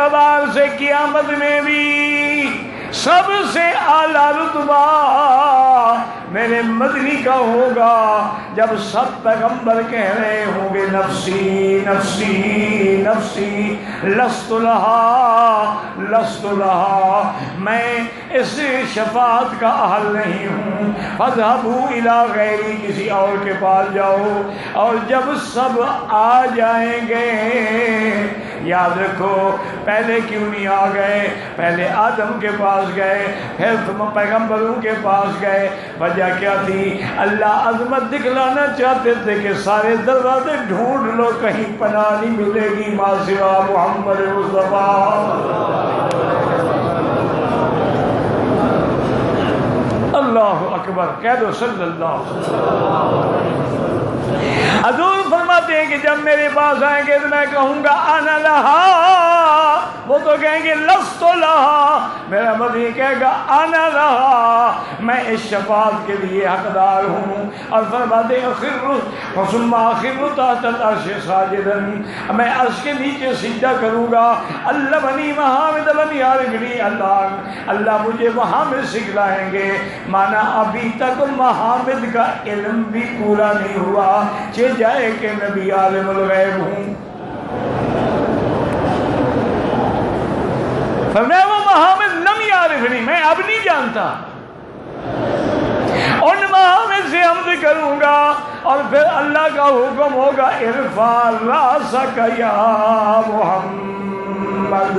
اعتبار سے قیامت میں بھی سب سے اعلیٰ رتبہ میرے مدنی کا ہوگا جب سب پیغمبر کہہ رہے ہوں گے نفسی نفسی نفسی لست لہا لست لہا، میں اس شفاعت کا اہل نہیں ہوں، فاذهبوا الی غیری، کسی اور کے پاس جاؤ۔ اور جب سب آ جائیں گے، یاد رکھو پہلے کیوں نہیں آ گئے؟ پہلے آدم کے پاس گئے، پھر تم پیغمبروں کے پاس گئے۔ وجہ کیا تھی؟ اللہ عظمت دکھلانا چاہتے تھے کہ سارے دروازے ڈھونڈ لو، کہیں پناہ نہیں ملے گی ما سوا محمد مصطفیٰ۔ اللہ اکبر، کہہ دو صلی اللہ علیہ وسلم۔ حضور فرماتے ہیں کہ جب میرے پاس آئیں گے تو میں کہوں گا انا لہا، وہ تو کہیں گے لست لہا، میرا مدنی کہے گا انا لہا، میں اس شفاعت کے لیے حقدار ہوں۔ اور فرماتے ہیں ثم اخر تحت العرش ساجدا، میں عرش کے نیچے سجدہ کروں گا۔ علمنی محامد لم یعرفنی، اللہ مجھے محامد سکھلائیں گے۔ مانا ابھی تک محامد کا علم بھی پورا نہیں ہوا، چہ جائے کہ نبی عالم الغیب ہوں۔ فرمایا وہ محامد لم یعرفنی، میں اب نہیں جانتا، ان محامد سے حمد کروں گا۔ اور پھر اللہ کا حکم ہوگا ارفع راسک یا محمد،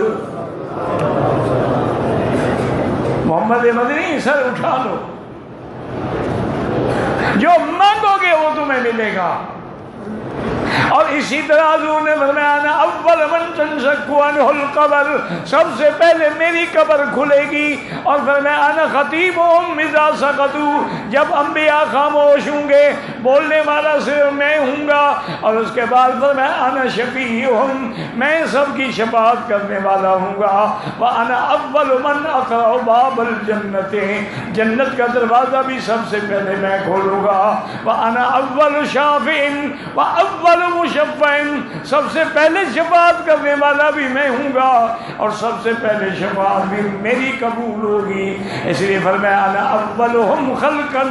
محمد مدنی سر اٹھا لو، جو مانگو گے وہ تمہیں ملے گا۔ اور اسی طرح حضور نے فرمایا اول من تنشق عنہ القبر، سب سے پہلے میری قبر کھلے گی۔ اور فرمایا انا خطیبہم اذا سکتوا، جب انبیاء خاموش ہوں گے بولنے والا صرف میں ہوں گا۔ اور اس کے بعد فرمایا انا شفیعہم، میں سب کی شفاعت کرنے والا ہوں گا۔ وانا اول من اقرع باب الجنت، جنت کا دروازہ بھی سب سے پہلے میں کھولوں گا۔ وانا اول شافع واول مشفع، سب سے پہلے شفاعت کرنے والا بھی میں ہوں گا، اور سب سے پہلے شفاعت بھی میری قبول ہوگی۔ اس لیے فرمایا انا اولہم خلقا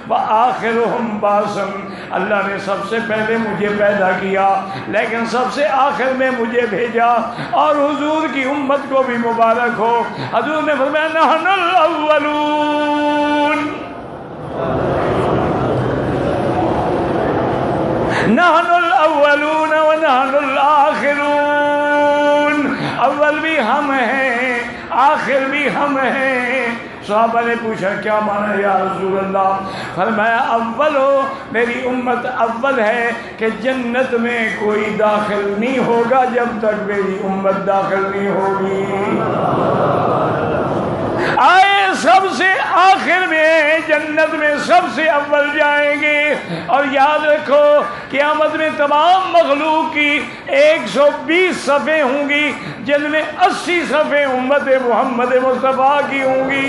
وآخرہم بعثا، اللہ نے سب سے پہلے مجھے پیدا کیا لیکن سب سے آخر میں مجھے بھیجا۔ اور حضور کی امت کو بھی مبارک ہو، حضور نے فرمایا نحن الاولون، نحن الاولون ونحن الاخرون، اول بھی ہم ہیں آخر بھی ہم ہیں۔ صحابہ نے پوچھا کیا معنی یا رسول اللہ؟ فرمایا اول ہو، میری امت اول ہے کہ جنت میں کوئی داخل نہیں ہوگا جب تک میری امت داخل نہیں ہوگی۔ آئے سب سے آخر میں جنت میں سب سے اول جائیں گے۔ اور یاد رکھو قیامت میں تمام مخلوق کی 120 صفیں ہوں گی، جن میں 80 صفیں امت محمد مصطفیٰ کی ہوں گی۔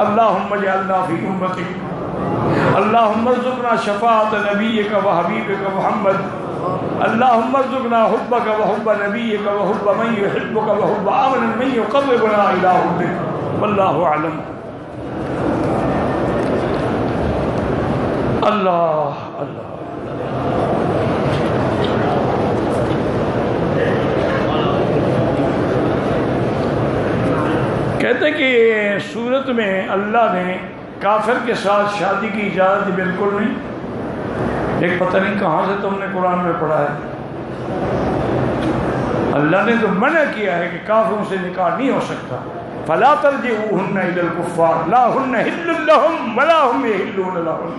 اللہم اجعلنا فی امتک، اللہم ارزقنا شفاعت نبیک و حبیبک محمد، اللہم ارزقنا حبک و حب نبیک و حب من یحبک و حب عمل من یقربنا الی حبک، واللہ اعلم۔ اللہ اللہ کہتے ہیں کہ سورت میں اللہ نے کافر کے ساتھ شادی کی اجازت بالکل نہیں۔ ایک پتہ نہیں کہاں سے تم نے قرآن میں پڑھا ہے، اللہ نے تو منع کیا ہے کہ کافروں سے نکاح نہیں ہو سکتا۔ فلا ترجعوهن الى الكفار لا هن حل لهم ولا هم يحلون لهم،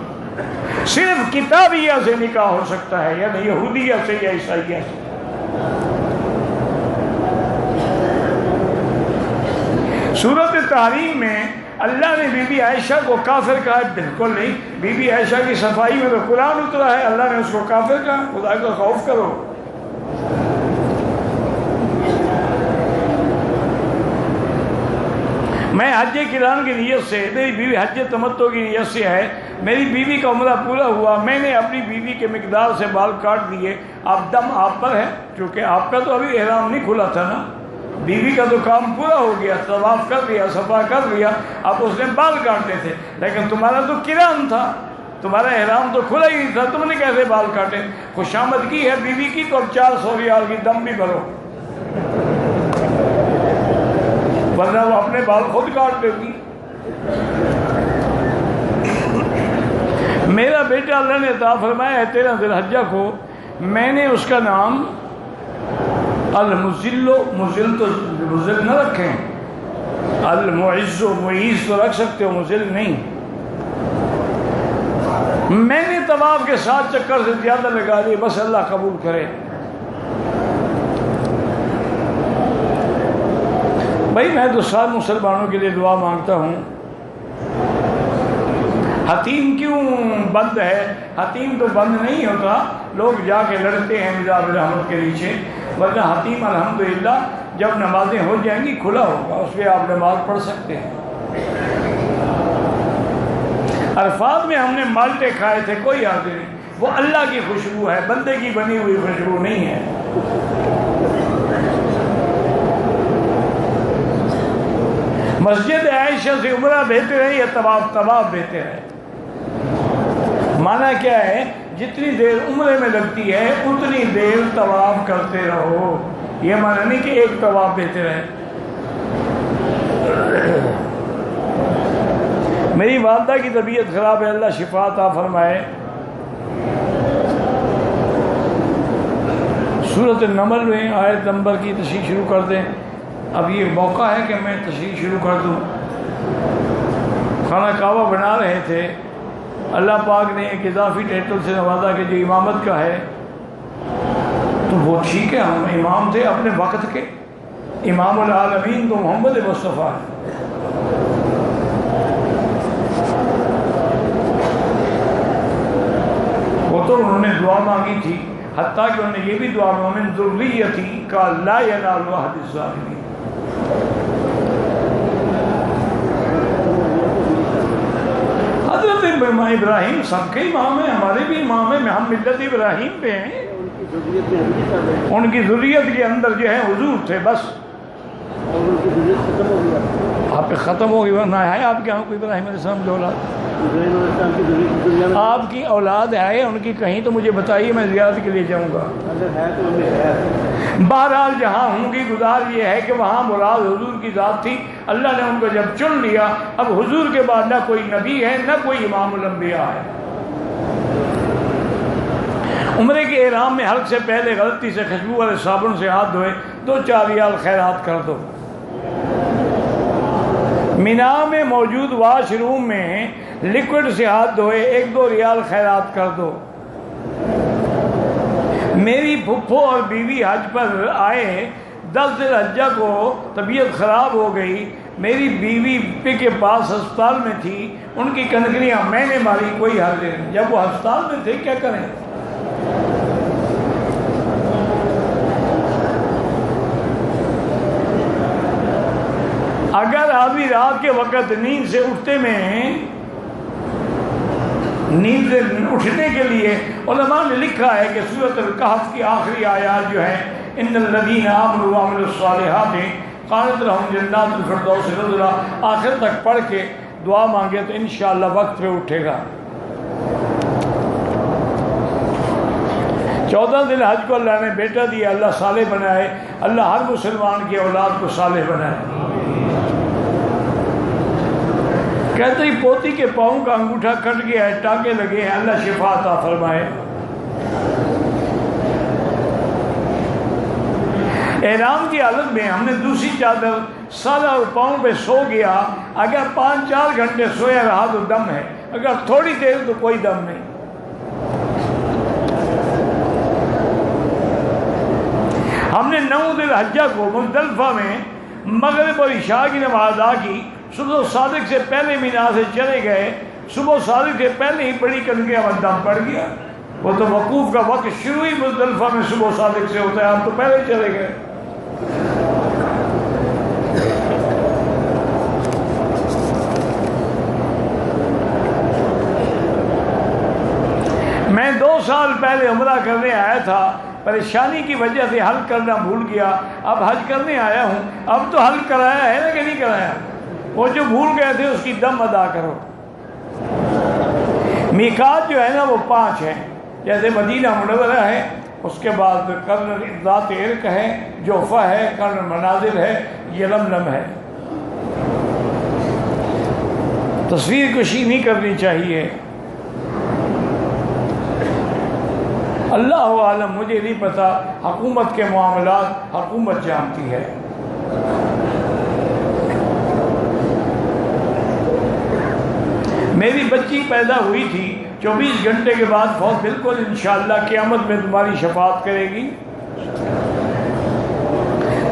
صرف کتابیہ سے نکاح ہو سکتا ہے، یعنی یہودیہ سے یا عیسائیہ سے۔ سورۃ تحریم میں اللہ نے بی بی عائشہ کو کافر کہا ہے؟ بالکل نہیں۔ بی بی عائشہ کی صفائی میں تو قرآن اترا ہے، اللہ نے اس کو کافر کہا۔ خدا کا خوف کرو۔ میں حج کران کی نیت سے، میری بیوی حج تمتع کی نیت سے ہے، میری بیوی کا عمرہ پورا ہوا، میں نے اپنی بیوی کے مقدار سے بال کاٹ دیے، اب دم آپ پر ہے، چونکہ آپ کا تو ابھی احرام نہیں کھلا تھا نا، بیوی کا تو کام پورا ہو گیا، طواف کر لیا، صفا کر لیا، اب اس نے بال کاٹنے تھے، لیکن تمہارا تو کران تھا، تمہارا احرام تو کھلا ہی نہیں تھا، تم نے کیسے بال کاٹے؟ خوشامد کی ہے بیوی کی تو اب 400 ریال کی دم بھی بھرو، ورنہ وہ اپنے بال خود کاٹ لیتی۔ میرا بیٹا اللہ نے عطا فرمایا ہے 13 ذی الحجہ کو، میں نے اس کا نام المذل، مذل تو مذل نہ رکھیں، المعز معیز تو رکھ سکتے ہو، مذل نہیں۔ میں نے طواف کے 7 چکر سے زیادہ لگا لیے، بس اللہ قبول کرے۔ بھائی میں تو سب مسلمانوں کے لیے دعا مانگتا ہوں۔ حتیم کیوں بند ہے؟ حتیم تو بند نہیں ہوتا، لوگ جا کے لڑتے ہیں مزاب رحمت کے نیچے، ورنہ حتیم الحمدللہ جب نمازیں ہو جائیں گی کھلا ہوگا، اس پہ آپ نماز پڑھ سکتے ہیں۔ عرفات میں ہم نے مالٹے کھائے تھے، کوئی حرج نہیں، وہ اللہ کی خوشبو ہے، بندے کی بنی ہوئی خوشبو نہیں ہے۔ مسجد عائشہ سے عمرہ بہتر ہے یا طواف بہتر ہے؟ معنی کیا ہے؟ جتنی دیر عمرے میں لگتی ہے اتنی دیر طواف کرتے رہو، یہ معنی نہیں کہ ایک طواف بہتر ہے۔ میری والدہ کی طبیعت خراب ہے، اللہ شفا عطا فرمائے۔ سورۃ النمل میں آیت نمبر کی تشریح شروع کر دیں۔ اب یہ موقع ہے کہ میں تشریح شروع کر دوں۔ خانہ کعبہ بنا رہے تھے، اللہ پاک نے ایک اضافی ٹائٹل سے نوازا کہ جو امامت کا ہے، تو وہ ٹھیک ہے، ہم امام تھے اپنے وقت کے، امام العالمین تو محمد مصطفیٰ ہے۔ وہ تو انہوں نے دعا مانگی تھی، حتیٰ کہ انہوں نے یہ بھی دعا مانگی من ذریتی کا لا ینال عہد الظالمین۔ حضرت ابراہیم سب کے امام ہیں، ہمارے بھی امام ہیں، ہم ملت ابراہیم پہ ہیں، ان کی ذریت کے اندر جو ہے حضور تھے بس۔ آپ پہ ختم ہو گئی، ورنہ ہے آپ کے یہاں کوئی ابراہیم علیہ السلام کی اولاد؟ آپ کی اولاد ہے ان کی کہیں تو مجھے بتائیے، میں زیارت کے لیے جاؤں گا۔ بہرحال جہاں ہوں گی گزار یہ ہے کہ وہاں مراد حضور کی ذات تھی، اللہ نے ان کو جب چن لیا، اب حضور کے بعد نہ کوئی نبی ہے نہ کوئی امام الانبیاء ہے۔ عمرے کے احرام میں حلق سے پہلے غلطی سے خوشبو والے صابن سے ہاتھ دھوئے، 2-4 ریال خیرات کر دو۔ مینا میں موجود واش روم میں لیکوڈ سے ہاتھ دھوئے، 1-2 ریال خیرات کر دو۔ میری پھپھو اور بیوی حج پر آئے، 10 ذی الحجہ کو طبیعت خراب ہو گئی، میری بیوی پہ کے پاس ہسپتال میں تھی، ان کی کنکریاں میں نے ماری، کوئی حرج نہیں۔ جب وہ ہسپتال میں تھے کیا کریں؟ اگر آدمی رات کے وقت نیند سے اٹھتے میں، نیند سے اٹھنے کے لیے علماء نے لکھا ہے کہ سورۃ الکہف کی آخری آیات جو ہے ان الذین آمنوا وعملوا الصالحات قانت لهم جنات الفردوس نزلا، آخر تک پڑھ کے دعا مانگے تو انشاءاللہ وقت پہ اٹھے گا۔ 14 ذی الحج کو اللہ نے بیٹا دیا، اللہ صالح بنائے، اللہ ہر مسلمان کی اولاد کو صالح بنائے۔ کہتے ہی پوتی کے پاؤں کا انگوٹھا کٹ گیا ہے، ٹانکے لگے ہیں، اللہ شفا عطا فرمائے۔ احرام کی حالت میں ہم نے دوسری چادر سر اور پاؤں پہ سو گیا، اگر 5-4 گھنٹے سویا رہا تو دم ہے، اگر تھوڑی دیر تو کوئی دم نہیں۔ ہم نے 9 ذی الحجہ کو مزدلفہ میں مغرب اور عشاء کی نماز ادا کی، صبح صادق سے پہلے مینا سے چلے گئے، صبح صادق سے پہلے ہی بڑی کنکریاں میں دم پڑ گیا۔ وہ تو وقوف کا وقت شروع ہی مزدلفہ میں صبح صادق سے ہوتا ہے، آپ تو پہلے چلے گئے۔ سال پہلے عمرہ کرنے آیا تھا، پریشانی کی وجہ سے حل کرنا بھول گیا، اب حج کرنے آیا ہوں، اب تو حل کرایا ہے نا کہ نہیں کرایا؟ وہ جو بھول گئے تھے اس کی دم ادا کرو۔ میقات جو ہے نا وہ 5 ہیں، جیسے مدینہ منورہ ہے، اس کے بعد قرن ذات عرق ہے، جوفہ ہے، قرن منازل ہے، یلملم ہے۔ تصویر کشی نہیں کرنی چاہیے۔ اللہ عالم، مجھے نہیں پتا، حکومت کے معاملات حکومت جانتی ہے۔ میری بچی پیدا ہوئی تھی، 24 گھنٹے کے بعد فوت، بالکل انشاءاللہ قیامت میں تمہاری شفاعت کرے گی۔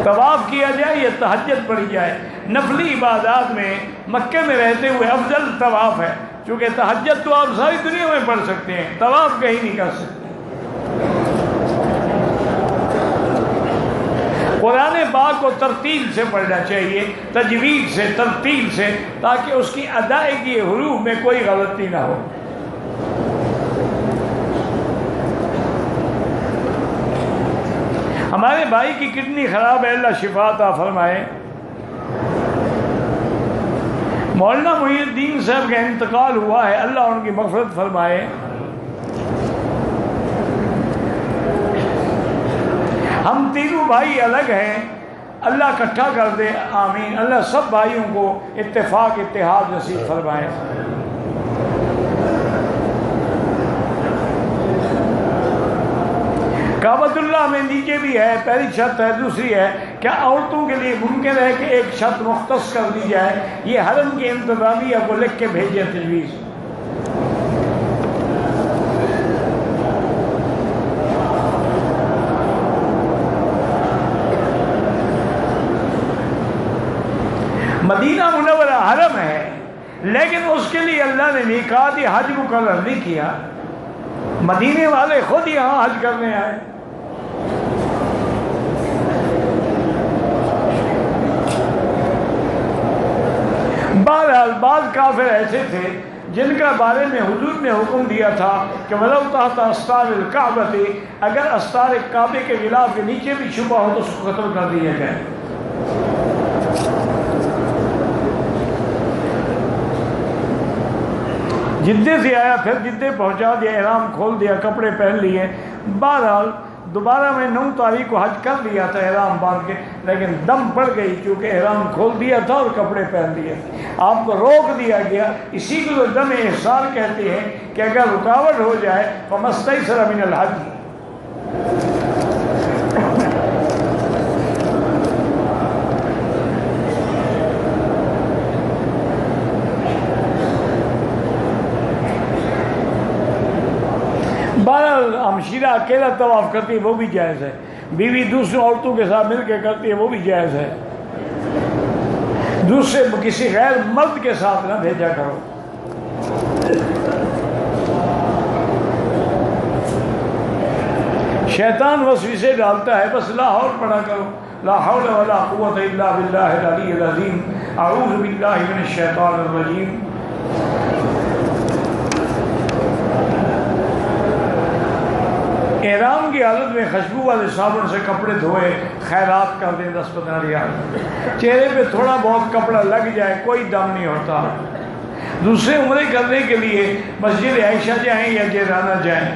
طواف کیا جائے یا تہجد پڑھی جائے، نفلی عبادات میں مکے میں رہتے ہوئے افضل طواف ہے، چونکہ تہجد تو آپ ساری دنیا میں پڑھ سکتے ہیں، طواف کہیں نہیں کر سکتے۔ قرآن پاک کو ترتیل سے پڑھنا چاہیے، تجوید سے، ترتیل سے، تاکہ اس کی ادائیگی حروف میں کوئی غلطی نہ ہو۔ ہمارے بھائی کی کڈنی خراب ہے، اللہ شفا عطا فرمائے۔ مولانا محی الدین صاحب کا انتقال ہوا ہے، اللہ ان کی مغفرت فرمائے۔ ہم تینوں بھائی الگ ہیں، اللہ اکٹھا کر دے، آمین۔ اللہ سب بھائیوں کو اتفاق اتحاد نصیب فرمائے۔ کعبۃ اللہ میں نیچے بھی ہے، پہلی چھت ہے، دوسری ہے، کیا عورتوں کے لیے ممکن ہے کہ ایک چھت مختص کر دی جائے؟ یہ حرم کی انتظامیہ کو لکھ کے بھیجیں تجویز۔ مدینہ منورہ حرم ہے، لیکن اس کے لیے اللہ نے میقات حج مقرر نہیں کیا، مدینے والے خود یہاں حج کرنے آئے۔ بہرحال بعض کافر ایسے تھے جن کا بارے میں حضور نے حکم دیا تھا کہ وَلَوْ تَحْتَ أَسْطَارِ الْكَعْبَةِ، اگر استار کعبے کے غلاف کے نیچے بھی چھپا ہو تو اس کو قتل کر دیا جائے۔ جدے سے آیا، پھر جدے پہنچا دیا، احرام کھول دیا، کپڑے پہن لیے۔ بہرحال دوبارہ میں 9 تاریخ کو حج کر لیا تھا احرام باندھ کے، لیکن دم پڑ گئی کیونکہ احرام کھول دیا تھا اور کپڑے پہن لیے۔ آپ کو روک دیا گیا، اسی کو دم احسار کہتے ہیں کہ اگر رکاوٹ ہو جائے فَمَسْتَيْسَرَ مِنَ الْحَجِّ۔ بہرحال ہمشیرہ اکیلا طواف کرتی ہے وہ بھی جائز ہے، بیوی دوسری عورتوں کے ساتھ مل کے کرتی ہے وہ بھی جائز ہے، دوسرے کسی غیر مرد کے ساتھ نہ بھیجا کرو۔ شیطان وسوسے ڈالتا ہے، بس لا حول پڑھا کرو، لا حول ولا قوت الا باللہ العلی العظیم، اعوذ باللہ من الشیطان الرجیم۔ احرام کی حالت میں خوشبو والے صابن سے کپڑے دھوئے، خیرات کر دیں 10-15 ریال، چہرے پہ تھوڑا بہت کپڑا لگ جائے، کوئی دم نہیں ہوتا۔ دوسرے عمرے کرنے کے لیے مسجد عائشہ جائیں یا جیرانہ جائیں۔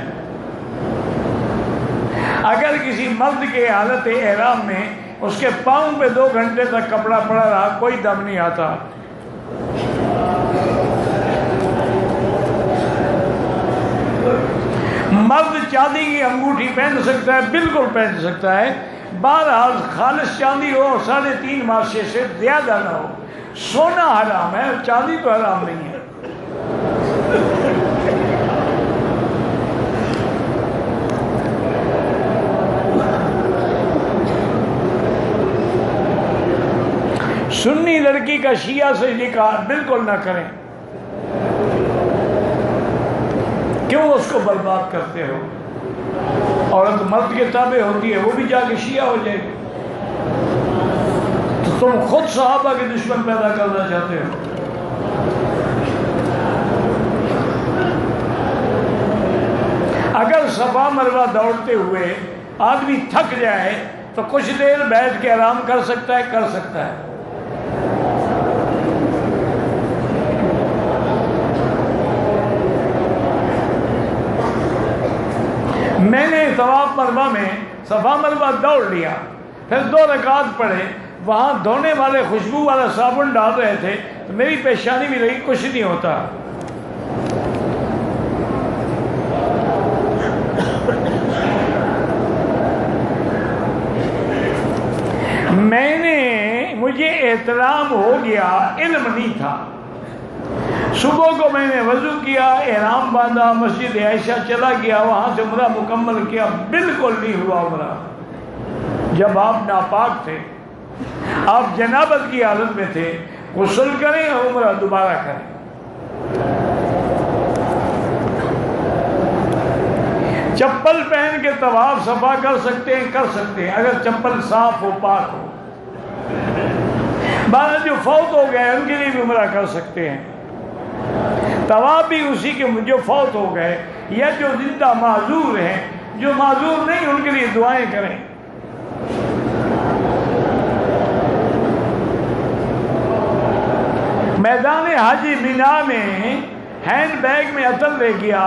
اگر کسی مرد کے حالت احرام میں اس کے پاؤں پہ 2 گھنٹے تک کپڑا پڑا رہا، کوئی دم نہیں آتا۔ مرد چاندی کی انگوٹھی پہن سکتا ہے، بالکل پہن سکتا ہے، بہرحال خالص چاندی ہو اور 3.5 ماشے سے زیادہ نہ ہو۔ سونا حرام ہے، چاندی تو حرام نہیں ہے۔ سنی لڑکی کا شیعہ سے نکاح بالکل نہ کریں، کیوں اس کو برباد کرتے ہو؟ عورت مرد کے تابع ہوتی ہے، وہ بھی جا کے شیعہ ہو جائے گی، تو تم خود صحابہ کے دشمن پیدا کرنا چاہتے ہو۔ اگر صفا مروہ دوڑتے ہوئے آدمی تھک جائے تو کچھ دیر بیٹھ کے آرام کر سکتا ہے، کر سکتا ہے۔ میں نے طواف مروہ میں صفا مروہ دوڑ لیا، پھر 2 رکعت پڑھے، وہاں دھونے والے خوشبو والا صابن ڈال رہے تھے تو میری پیشانی بھی لگی، کچھ نہیں ہوتا۔ مجھے احترام ہو گیا، علم نہیں تھا۔ صبح کو میں نے وضو کیا، احرام باندھا، مسجد عائشہ چلا گیا، وہاں سے عمرہ مکمل کیا، بالکل نہیں ہوا عمرہ۔ جب آپ ناپاک تھے، آپ جنابت کی حالت میں تھے، غسل کریں اور عمرہ دوبارہ کریں۔ چپل پہن کے طواف صفا کر سکتے ہیں، کر سکتے ہیں، اگر چپل صاف ہو، پاک ہو۔ بعض جو فوت ہو گئے ان کے لیے بھی عمرہ کر سکتے ہیں۔ طواف بھی اسی کے جو فوت ہو گئے یا جو زندہ معذور ہیں، جو معذور نہیں ان کے لیے دعائیں کریں۔ میدان حج مینا میں ہینڈ بیگ میں عطر لے گیا،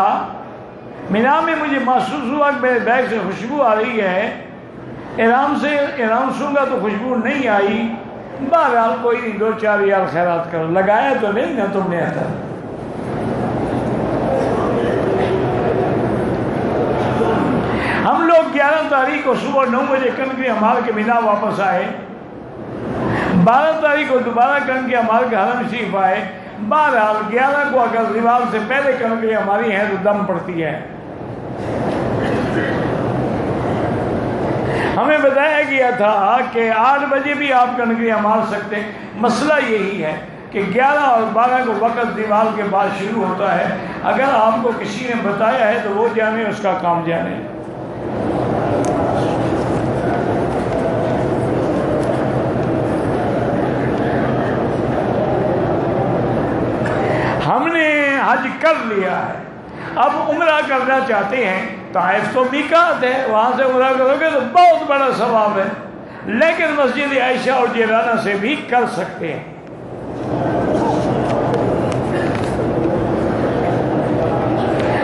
مینا میں مجھے محسوس ہوا کہ میرے بیگ سے خوشبو آ رہی ہے، احرام سوں گا تو خوشبو نہیں آئی، بہرحال کوئی نہیں، 2-4 ریال خیرات کرو، لگایا تو نہیں نا تم نے عطر۔ ہم لوگ 11 تاریخ کو صبح 9 بجے کنکری امال کے مینا واپس آئے، 12 تاریخ کو دوبارہ کنکری امال کے حرم شریف آئے۔ بہرحال 11 کو اگر زوال سے پہلے کنکری ہماری ہے تو دم پڑتی ہے۔ ہمیں بتایا گیا تھا کہ 8 بجے بھی آپ کنکریاں مار سکتے ہیں۔ مسئلہ یہی ہے کہ 11 اور 12 کو وقت دیوال کے بعد شروع ہوتا ہے۔ اگر آپ کو کسی نے بتایا ہے تو وہ جانے، اس کا کام جانے۔ ہم نے حج کر لیا ہے، اب عمرہ کرنا چاہتے ہیں، طائف تو میقات ہے، وہاں سے عمرہ کرو گے تو بہت بڑا ثواب ہے، لیکن مسجد عائشہ اور جیرانہ سے بھی کر سکتے ہیں۔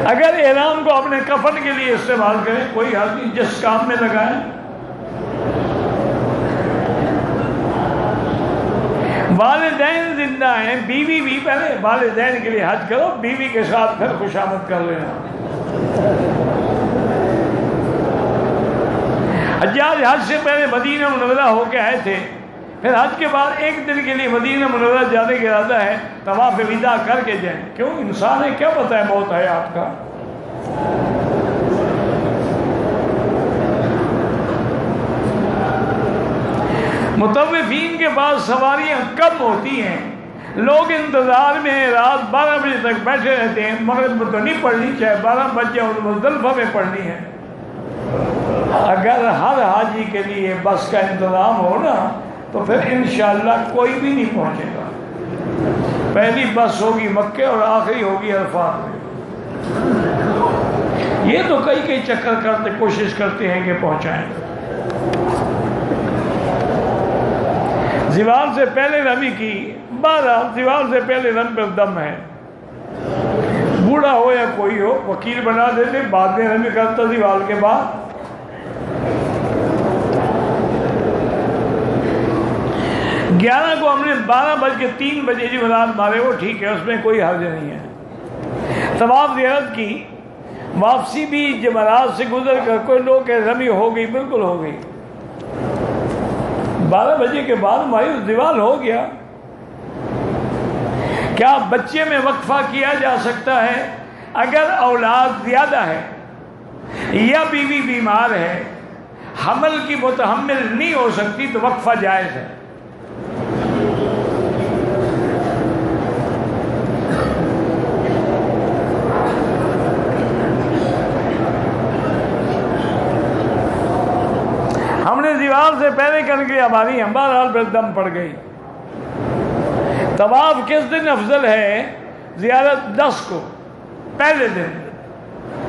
اگر احرام کو اپنے کفن کے لیے استعمال کریں، کوئی حرج نہیں، جس کام میں لگائیں۔ والدین زندہ ہیں، بیوی بھی، پہلے والدین کے لیے حج کرو، بیوی کے ساتھ پھر خوشامد کر لینا۔ حجاج حج سے پہلے مدینہ منورہ ہو کے آئے تھے، پھر حج کے بعد 1 دن کے لیے مدینہ منورہ جانے کا ارادہ ہے، طواف وداع کر کے جائیں۔ کیوں؟ انسان ہے، کیا پتہ ہے موت ہے آپ کا۔ مطوفین کے بعد سواریاں کم ہوتی ہیں، لوگ انتظار میں رات 12 بجے تک بیٹھے رہتے ہیں۔ مغرب میں تو نہیں پڑھنی، چاہے 12 بجے اور مزدلفہ میں پڑھنی ہے۔ اگر ہر حاجی کے لیے بس کا انتظام ہو نا تو پھر انشاءاللہ کوئی بھی نہیں پہنچے گا۔ پہلی بس ہوگی مکے اور آخری ہوگی عرفات میں۔ یہ تو کئی چکر کرتے کوشش کرتے ہیں کہ پہنچائیں۔ زوال سے پہلے رمی کی، 12 زوال سے پہلے رم پر دم ہے۔ بوڑھا ہو یا کوئی ہو، وکیل بنا دیتے، بعد میں رمی کرتا زوال کے بعد۔ 11 کو ہم نے 12:03 جمعرات مارے، وہ ٹھیک ہے، اس میں کوئی حرج نہیں ہے۔ طواف زیارت کی، واپسی بھی جمعرات سے گزر کر، کوئی لوگ کہ رمی ہو گئی، بالکل ہو گئی۔ 12 بجے کے بعد مایوس زوال ہو گیا۔ کیا بچے میں وقفہ کیا جا سکتا ہے؟ اگر اولاد زیادہ ہے یا بیوی بیمار ہے، حمل کی متحمل نہیں ہو سکتی تو وقفہ جائز ہے۔ ہم نے زوال سے پہلے کنکری ہماری بہرحال پھر دم پڑ گئی۔ طواف کس دن افضل ہے؟ زیارت 10 کو، پہلے دن،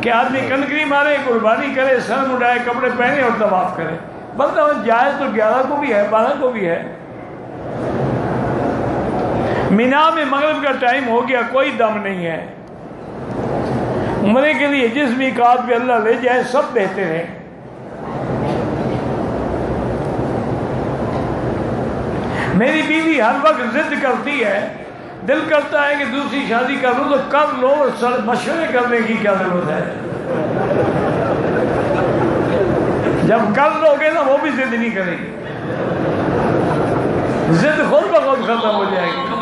کہ آدمی کنکری مارے، قربانی کرے، سر مڈائے، کپڑے پہنے اور طواف کرے. بندہ جائز تو 11 کو بھی ہے، 12 کو بھی ہے. مینا میں مغرب کا ٹائم ہو گیا، کوئی دم نہیں ہے. عمرے کے لیے جس میقات پہ اللہ لے جائے سب بہتر ہے. میری بیوی ہر وقت ضد کرتی ہے، دل کرتا ہے کہ دوسری شادی کر لو تو کر لو، مشورے کرنے کی کیا ضرورت ہے. جب کر لو گے نا وہ بھی ضد نہیں کرے گی، ضد خود بخود ختم ہو جائے گی.